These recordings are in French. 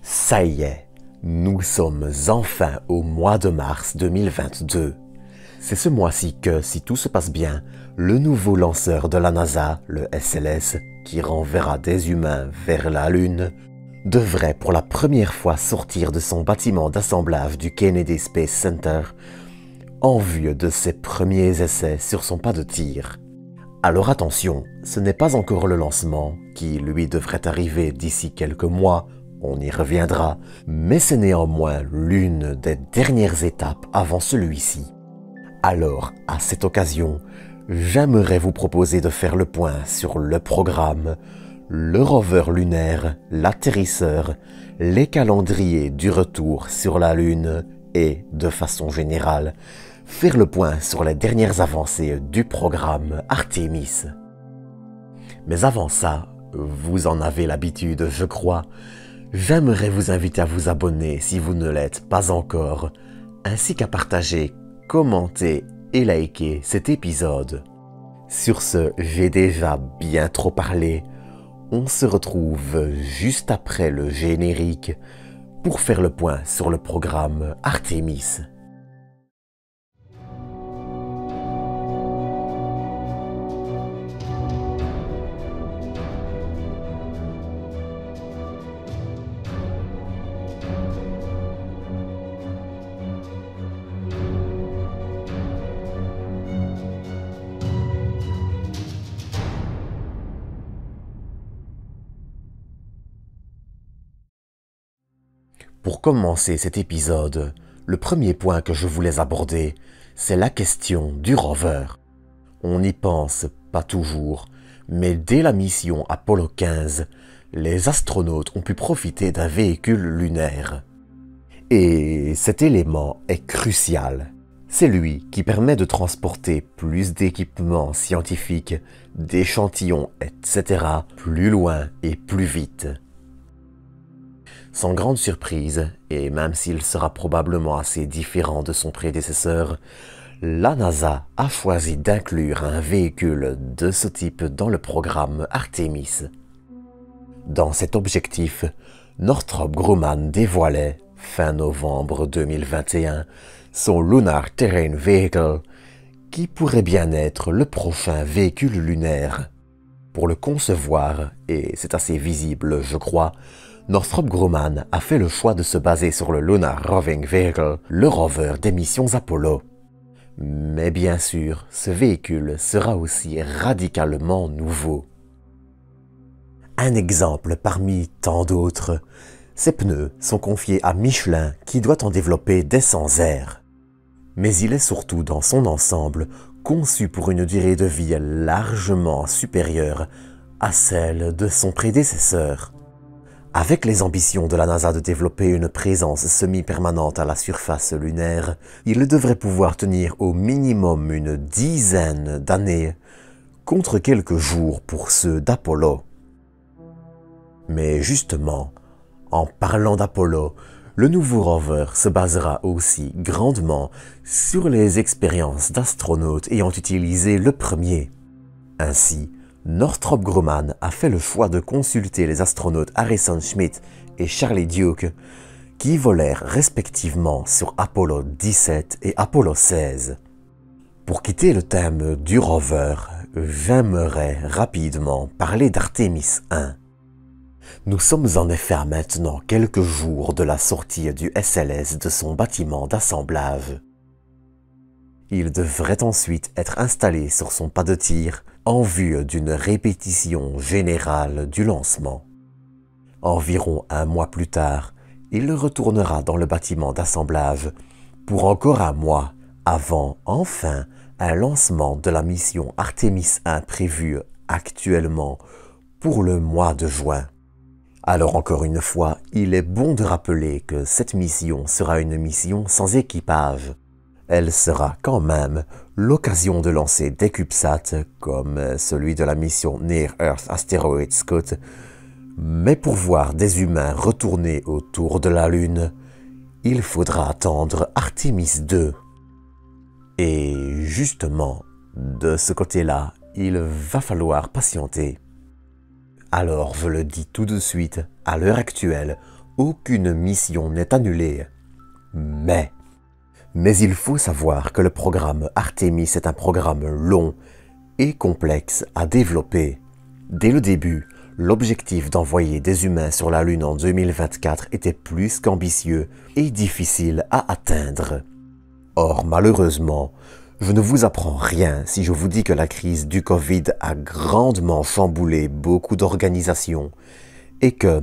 Ça y est, nous sommes enfin au mois de mars 2022. C'est ce mois-ci que, si tout se passe bien, le nouveau lanceur de la NASA, le SLS, qui renverra des humains vers la Lune, devrait pour la première fois sortir de son bâtiment d'assemblage du Kennedy Space Center en vue de ses premiers essais sur son pas de tir. Alors attention, ce n'est pas encore le lancement, qui lui devrait arriver d'ici quelques mois, on y reviendra, mais c'est néanmoins l'une des dernières étapes avant celui-ci. Alors, à cette occasion, j'aimerais vous proposer de faire le point sur le programme, le rover lunaire, l'atterrisseur, les calendriers du retour sur la Lune et, de façon générale, faire le point sur les dernières avancées du programme Artemis. Mais avant ça, vous en avez l'habitude, je crois, j'aimerais vous inviter à vous abonner si vous ne l'êtes pas encore, ainsi qu'à partager, commenter et liker cet épisode. Sur ce, j'ai déjà bien trop parlé. On se retrouve juste après le générique pour faire le point sur le programme Artemis. Pour commencer cet épisode, le premier point que je voulais aborder, c'est la question du rover. On n'y pense pas toujours, mais dès la mission Apollo 15, les astronautes ont pu profiter d'un véhicule lunaire. Et cet élément est crucial. C'est lui qui permet de transporter plus d'équipements scientifiques, d'échantillons, etc. plus loin et plus vite. Sans grande surprise, et même s'il sera probablement assez différent de son prédécesseur, la NASA a choisi d'inclure un véhicule de ce type dans le programme Artemis. Dans cet objectif, Northrop Grumman dévoilait, fin novembre 2021, son Lunar Terrain Vehicle, qui pourrait bien être le prochain véhicule lunaire. Pour le concevoir, et c'est assez visible je crois, Northrop Grumman a fait le choix de se baser sur le Lunar Roving Vehicle, le rover des missions Apollo. Mais bien sûr, ce véhicule sera aussi radicalement nouveau. Un exemple parmi tant d'autres, ces pneus sont confiés à Michelin qui doit en développer des sans air. Mais il est surtout dans son ensemble conçu pour une durée de vie largement supérieure à celle de son prédécesseur. Avec les ambitions de la NASA de développer une présence semi-permanente à la surface lunaire, il devrait pouvoir tenir au minimum une dizaine d'années, contre quelques jours pour ceux d'Apollo. Mais justement, en parlant d'Apollo, le nouveau rover se basera aussi grandement sur les expériences d'astronautes ayant utilisé le premier. Ainsi, Northrop Grumman a fait le choix de consulter les astronautes Harrison Schmitt et Charlie Duke, qui volèrent respectivement sur Apollo 17 et Apollo 16. Pour quitter le thème du rover, j'aimerais rapidement parler d'Artemis 1. Nous sommes en effet à maintenant quelques jours de la sortie du SLS de son bâtiment d'assemblage. Il devrait ensuite être installé sur son pas de tir en vue d'une répétition générale du lancement. Environ un mois plus tard, il retournera dans le bâtiment d'assemblage pour encore un mois avant, enfin, un lancement de la mission Artemis 1 prévue actuellement pour le mois de juin. Alors encore une fois, il est bon de rappeler que cette mission sera une mission sans équipage. Elle sera quand même l'occasion de lancer des CubeSats comme celui de la mission Near Earth Asteroid Scout, mais pour voir des humains retourner autour de la Lune, il faudra attendre Artemis 2. Et justement, de ce côté-là, il va falloir patienter. Alors je le dis tout de suite, à l'heure actuelle, aucune mission n'est annulée. Mais il faut savoir que le programme Artemis est un programme long et complexe à développer. Dès le début, l'objectif d'envoyer des humains sur la Lune en 2024 était plus qu'ambitieux et difficile à atteindre. Or, malheureusement, je ne vous apprends rien si je vous dis que la crise du Covid a grandement chamboulé beaucoup d'organisations et que,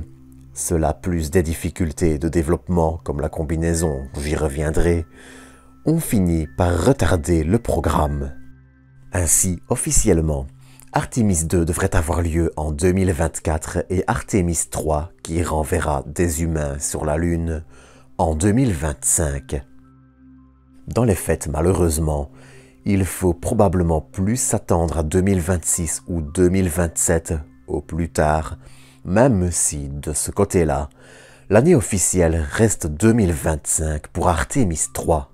cela plus des difficultés de développement comme la combinaison, j'y reviendrai, ont fini par retarder le programme. Ainsi, officiellement, Artemis 2 devrait avoir lieu en 2024 et Artemis 3, qui renverra des humains sur la Lune, en 2025. Dans les faits, malheureusement, il faut probablement plus s'attendre à 2026 ou 2027 au plus tard, même si, de ce côté-là, l'année officielle reste 2025 pour Artemis 3.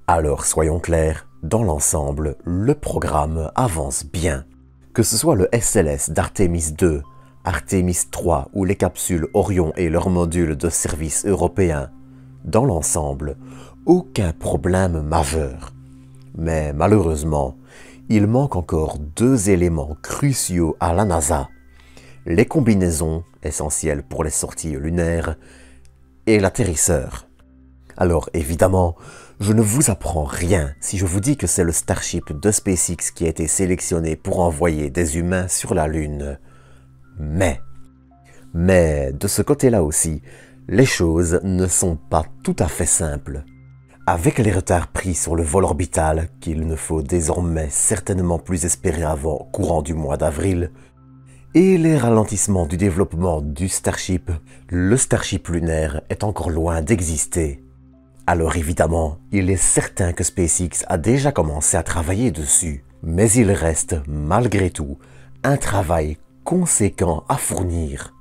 Alors soyons clairs, dans l'ensemble, le programme avance bien. Que ce soit le SLS d'Artemis 2, Artemis 3 ou les capsules Orion et leurs modules de service européens, dans l'ensemble, aucun problème majeur. Mais malheureusement, il manque encore deux éléments cruciaux à la NASA. Les combinaisons, essentielles pour les sorties lunaires, et l'atterrisseur. Alors évidemment, je ne vous apprends rien si je vous dis que c'est le Starship de SpaceX qui a été sélectionné pour envoyer des humains sur la Lune. Mais de ce côté-là aussi, les choses ne sont pas tout à fait simples. Avec les retards pris sur le vol orbital, qu'il ne faut désormais certainement plus espérer avant courant du mois d'avril, et les ralentissements du développement du Starship, le Starship lunaire est encore loin d'exister. Alors évidemment, il est certain que SpaceX a déjà commencé à travailler dessus, mais il reste, malgré tout, un travail conséquent à fournir.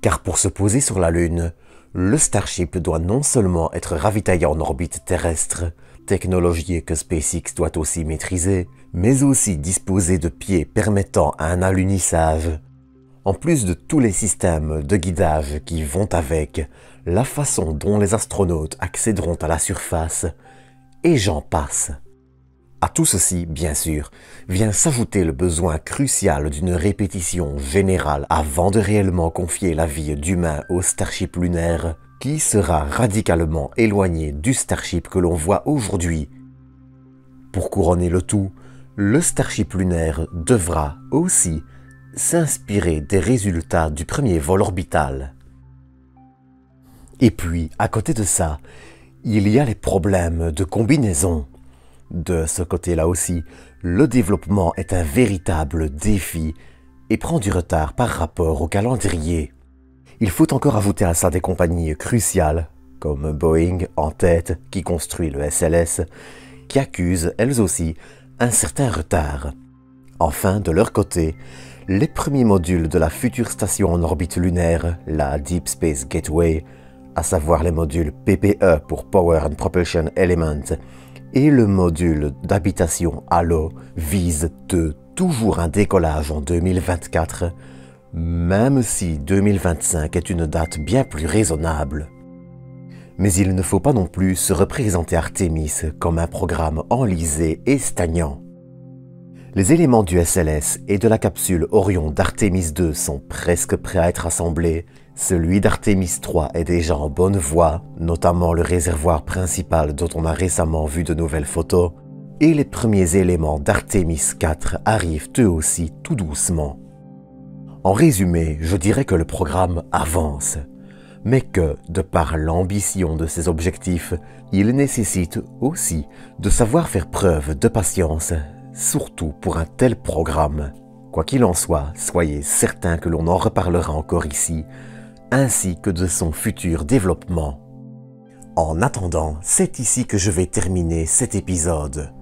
Car pour se poser sur la Lune, le Starship doit non seulement être ravitaillé en orbite terrestre, technologie que SpaceX doit aussi maîtriser, mais aussi disposer de pieds permettant un alunissage, en plus de tous les systèmes de guidage qui vont avec, la façon dont les astronautes accéderont à la surface, et j'en passe. À tout ceci, bien sûr, vient s'ajouter le besoin crucial d'une répétition générale avant de réellement confier la vie d'humain au Starship lunaire, qui sera radicalement éloigné du Starship que l'on voit aujourd'hui. Pour couronner le tout, le Starship lunaire devra aussi s'inspirer des résultats du premier vol orbital. Et puis, à côté de ça, il y a les problèmes de combinaison. De ce côté-là aussi, le développement est un véritable défi et prend du retard par rapport au calendrier. Il faut encore ajouter à ça des compagnies cruciales, comme Boeing en tête qui construit le SLS, qui accusent elles aussi un certain retard. Enfin, de leur côté, les premiers modules de la future station en orbite lunaire, la Deep Space Gateway, à savoir les modules PPE pour Power and Propulsion Element, et le module d'habitation Halo vise toujours un décollage en 2024, même si 2025 est une date bien plus raisonnable. Mais il ne faut pas non plus se représenter Artemis comme un programme enlisé et stagnant. Les éléments du SLS et de la capsule Orion d'Artemis 2 sont presque prêts à être assemblés. Celui d'Artemis 3 est déjà en bonne voie, notamment le réservoir principal dont on a récemment vu de nouvelles photos, et les premiers éléments d'Artemis 4 arrivent eux aussi tout doucement. En résumé, je dirais que le programme avance, mais que, de par l'ambition de ses objectifs, il nécessite aussi de savoir faire preuve de patience, surtout pour un tel programme. Quoi qu'il en soit, soyez certains que l'on en reparlera encore ici, ainsi que de son futur développement. En attendant, c'est ici que je vais terminer cet épisode.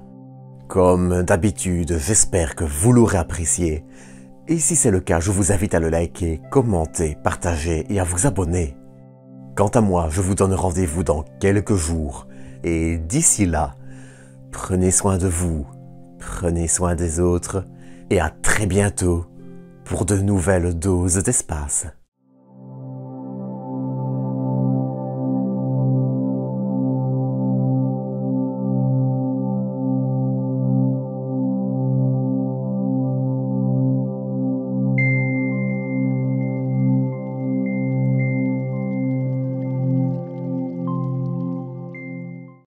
Comme d'habitude, j'espère que vous l'aurez apprécié, et si c'est le cas, je vous invite à le liker, commenter, partager et à vous abonner. Quant à moi, je vous donne rendez-vous dans quelques jours, et d'ici là, prenez soin de vous, prenez soin des autres, et à très bientôt pour de nouvelles doses d'espace.